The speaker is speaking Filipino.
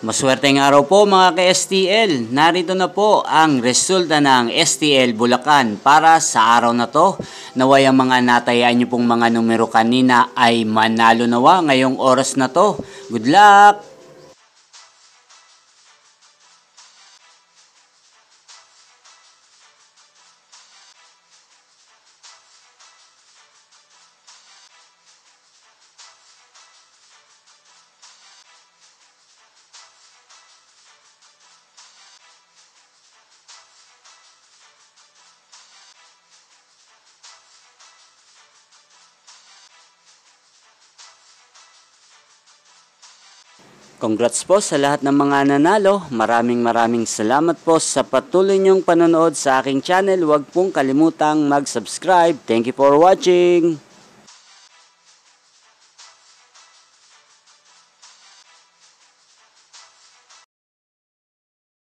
Maswerteng araw po mga ka-STL. Narito na po ang resulta ng STL Bulacan para sa araw na to. Naway ang mga natayaan nyo pong mga numero kanina ay manalo nawa ngayong oras na to. Good luck! Congrats po sa lahat ng mga nanalo. Maraming salamat po sa patuloy niyong panonood sa aking channel. Huwag pong kalimutang mag-subscribe. Thank you for watching!